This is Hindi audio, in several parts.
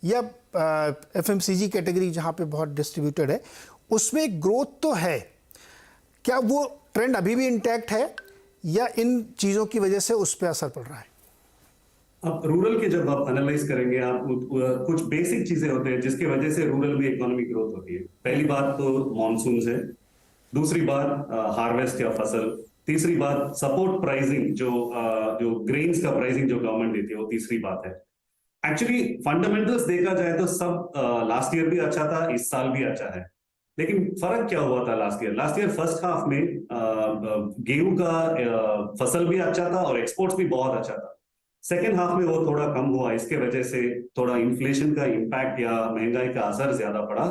या एफएमसीजी कैटेगरी जहाँ पे बहुत डिस्ट्रीब्यूटेड है, उसमें ग्रोथ तो है, क्या वो ट्रेंड अभी भी इंटैक्ट है या इन चीज़ों की वजह से उस पर असर पड़ रहा है? अब रूरल के जब आप एनालाइज करेंगे, आप कुछ बेसिक चीजें होते हैं जिसकी वजह से रूरल में इकोनॉमिक ग्रोथ होती है। पहली बात तो मानसून है, दूसरी बात हार्वेस्ट या फसल, तीसरी बात सपोर्ट प्राइसिंग, जो ग्रेन्स का प्राइसिंग जो गवर्नमेंट देती है, वो तीसरी बात है। एक्चुअली फंडामेंटल्स देखा जाए तो सब लास्ट ईयर भी अच्छा था, इस साल भी अच्छा है। लेकिन फर्क क्या हुआ था लास्ट ईयर फर्स्ट हाफ में गेहूं का फसल भी अच्छा था और एक्सपोर्ट्स भी बहुत अच्छा था। सेकेंड हाफ में वो थोड़ा कम हुआ, इसके वजह से थोड़ा इन्फ्लेशन का इम्पैक्ट या महंगाई का असर ज्यादा पड़ा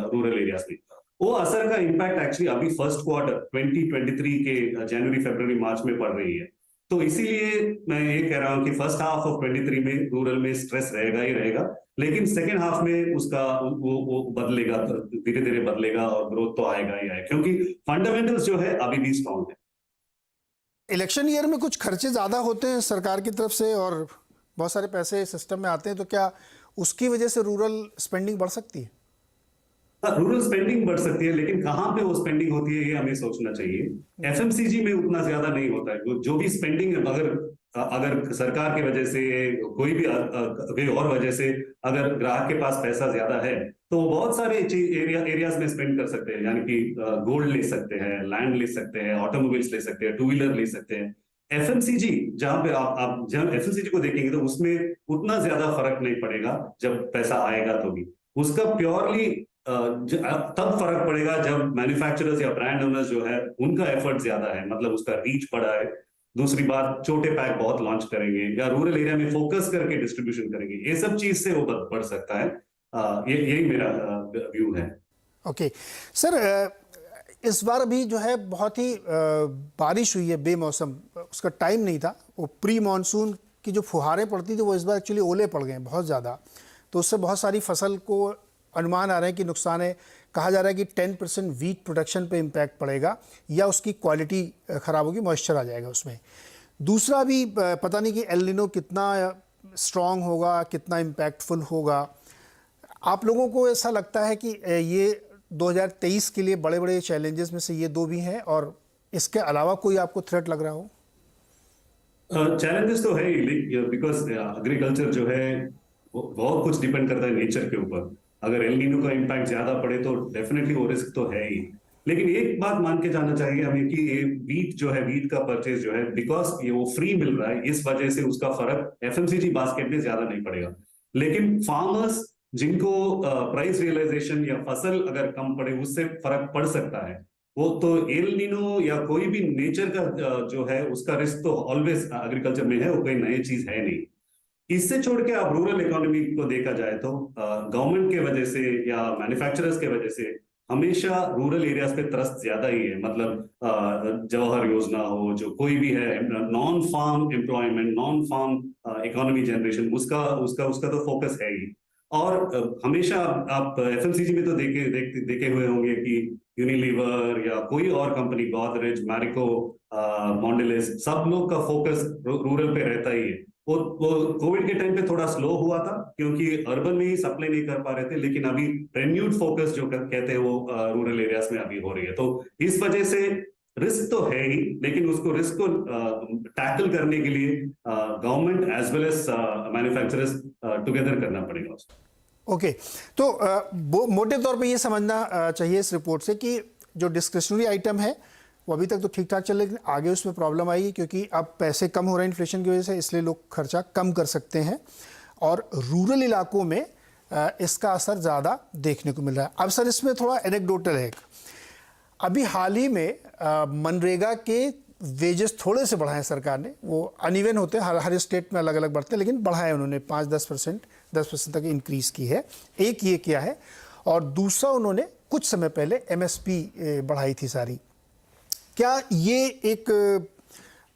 रूरल एरियाज में। वो असर का इम्पैक्ट एक्चुअली अभी फर्स्ट क्वार्टर 2023 के जनवरी फरवरी मार्च में पड़ रही है। तो इसीलिए मैं ये कह रहा हूं कि फर्स्ट हाफ ऑफ 23 में रूरल में स्ट्रेस रहेगा ही रहेगा, लेकिन सेकेंड हाफ में उसका वो बदलेगा, धीरे धीरे बदलेगा और ग्रोथ तो आएगा ही आएगा, क्योंकि फंडामेंटल्स जो है अभी भी स्ट्रॉन्ग है। इलेक्शन ईयर में कुछ खर्चे ज़्यादा होते हैं सरकार की तरफ से और बहुत सारे पैसे सिस्टम में आते हैं, तो क्या उसकी वजह से रूरल स्पेंडिंग बढ़ सकती है? रूरल स्पेंडिंग बढ़ सकती है, लेकिन कहां पे वो स्पेंडिंग होती है ये हमें सोचना चाहिए। एफएमसीजी में उतना ज्यादा नहीं होता है जो भी स्पेंडिंग है, अगर अगर सरकार की वजह से कोई भी कोई और वजह से अगर ग्राहक के पास पैसा ज्यादा है तो वो बहुत सारे एरियाज में स्पेंड कर सकते हैं, यानी कि गोल्ड ले सकते हैं, लैंड ले सकते हैं, ऑटोमोबाइल्स ले सकते हैं, टू व्हीलर ले सकते हैं। एफएमसीजी जहां पे आप जब एफएमसीजी को देखेंगे तो उसमें उतना ज्यादा फर्क नहीं पड़ेगा जब पैसा आएगा, तो भी उसका प्योरली तब फर्क पड़ेगा जब मैन्युफैक्चरर्स या ब्रांड ओनर्स जो है उनका एफर्ट ज्यादा है, मतलब उसका रीच बड़ा है। दूसरी बात, छोटे पैक बहुत लॉन्च करेंगे या रूरल एरिया में फोकस करके डिस्ट्रीब्यूशन करेंगे, ये सब चीज से वो बढ़ सकता है। यही मेरा व्यू है। ओके सर, इस बार अभी जो है बहुत ही बारिश हुई है बेमौसम, उसका टाइम नहीं था। वो प्री मानसून की जो फुहारें पड़ती थी वो इस बार एक्चुअली ओले पड़ गए हैं बहुत ज़्यादा, तो उससे बहुत सारी फसल को अनुमान आ रहे हैं कि नुकसान है। कहा जा रहा है कि 10% वीट प्रोडक्शन पे इम्पैक्ट पड़ेगा या उसकी क्वालिटी ख़राब होगी, मॉइस्चर आ जाएगा उसमें। दूसरा भी पता नहीं कि एल निनो कितना स्ट्रॉन्ग होगा, कितना इम्पैक्टफुल होगा। आप लोगों को ऐसा लगता है कि ये 2023 के लिए बड़े बड़े चैलेंजेस में से ये दो भी हैं, और इसके अलावा कोई आपको थ्रेट लग रहा हो? चैलेंजेस तो है ही, बिकॉज एग्रीकल्चर जो है वो बहुत कुछ डिपेंड करता है नेचर के ऊपर। अगर एल नीनो का इम्पैक्ट ज्यादा पड़े तो डेफिनेटली वो रिस्क तो है ही। लेकिन एक बात मान के जाना चाहिए हमें कि ये वीट जो है, वीट का परचेज जो है, बिकॉज ये वो फ्री मिल रहा है, इस वजह से उसका फर्क एफएमसीजी बास्केट में ज्यादा नहीं पड़ेगा। लेकिन फार्मर्स जिनको प्राइस रियलाइजेशन या फसल अगर कम पड़े उससे फर्क पड़ सकता है, वो तो एल नीनो या कोई भी नेचर का जो है उसका रिस्क तो ऑलवेज एग्रीकल्चर में है, वो कोई नई चीज है नहीं। इससे छोड़ के आप रूरल इकोनॉमी को देखा जाए तो गवर्नमेंट के वजह से या मैन्युफैक्चरर्स के वजह से हमेशा रूरल एरियाज पे ट्रस्ट ज्यादा ही है। मतलब जवाहर योजना हो, जो कोई भी है, non farm employment, non farm economy generation, उसका उसका उसका तो फोकस है ही। और हमेशा आप एफएमसीजी में तो देखे हुए होंगे कि यूनिलीवर या कोई और कंपनी, गोदरेज, मैरिको, मॉन्डेलेस, सब लोग का फोकस रूरल पे रहता ही है। वो कोविड के टाइम पे थोड़ा स्लो हुआ था क्योंकि अर्बन में ही सप्लाई नहीं कर पा रहे थे, लेकिन अभी रेन्यूड फोकस जो कहते हैं वो रूरल एरियाज में अभी हो रही है। तो इस वजह से रिस्क तो है ही, लेकिन उसको रिस्क को टैकल करने के लिए government as well as manufacturers together करना पड़ेगा उसको। ओके, तो मोटे तौर पे ये समझना चाहिए इस रिपोर्ट से कि जो डिस्क्रिशनरी आइटम है वो अभी तक तो ठीक ठाक चल रही है, लेकिन आगे उसमें प्रॉब्लम आएगी क्योंकि अब पैसे कम हो रहे हैं इन्फ्लेशन की वजह से, इसलिए लोग खर्चा कम कर सकते हैं और रूरल इलाकों में इसका असर ज़्यादा देखने को मिल रहा है। अब सर इसमें थोड़ा एनेक्डोटल है। अभी हाल ही में मनरेगा के वेजेस थोड़े से बढ़ाए सरकार ने, वो अनइवन होते हैं, हर स्टेट में अलग अलग बढ़ते हैं, लेकिन बढ़ाए उन्होंने 5-10% तक इंक्रीज़ की है। एक ये किया है, और दूसरा उन्होंने कुछ समय पहले एमएसपी बढ़ाई थी सारी। क्या ये एक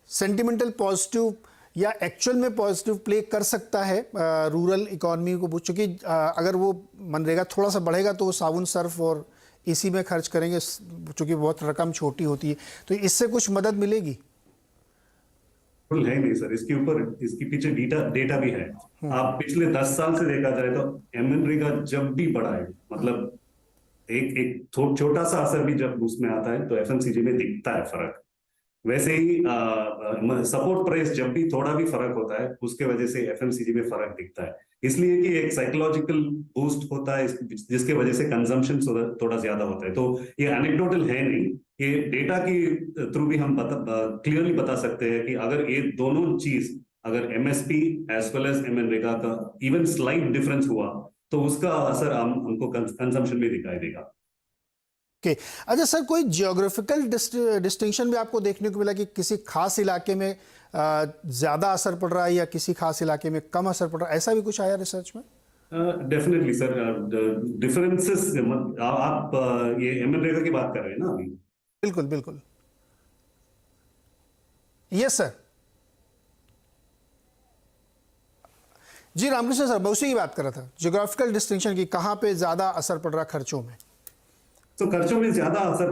सेंटिमेंटल पॉजिटिव या एक्चुअल में पॉजिटिव प्ले कर सकता है रूरल इकॉनमी को? चूँकि अगर वो मनरेगा थोड़ा सा बढ़ेगा तो वो साबुन, सर्फ और एसी में खर्च करेंगे, चूँकि बहुत रकम छोटी होती है, तो इससे कुछ मदद मिलेगी? है नहीं सर, इसके ऊपर इसके पीछे डेटा डेटा भी है। आप पिछले 10 साल से देखा जाए तो मनरेगा जब भी बढ़ा है, मतलब एक एक छोटा सा असर भी जब उसमें आता है तो एफएमसीजी में दिखता है फर्क। वैसे ही सपोर्ट प्राइस जब भी थोड़ा भी फर्क होता है उसके वजह से एफएमसीजी में फर्क दिखता है, इसलिए कि एक साइकोलॉजिकल बूस्ट होता है जिसके वजह से कंजम्पशन थोड़ा ज्यादा होता है। तो ये एनेक्डोटल है नहीं, ये डेटा की थ्रू भी हम क्लियरली बता सकते हैं कि अगर ये दोनों चीज, अगर MSP as well as MNREGA का इवन स्लाइट डिफरेंस हुआ तो उसका असर हमको कंजम्पशन में दिखाई देगा। ओके। अच्छा सर, कोई जियोग्राफिकल डिस्टिंक्शन भी आपको देखने को मिला कि किसी खास इलाके में ज़्यादा असर पड़ रहा है या किसी खास इलाके में कम असर पड़ रहा है, ऐसा भी कुछ आया रिसर्च में? डेफिनेटली सर, डिफरेंसेस आप ये मनरेगा की बात कर रहे हैं ना अभी? बिल्कुल बिल्कुल। Yes sir. जी रामकृष्ण सर, मैं उसी की बात कर रहा था, जियोग्राफिकल डिस्टिंक्शन की, कहाँ पे ज़्यादा असर पड़ रहा खर्चों में। तो खर्चों में ज्यादा असर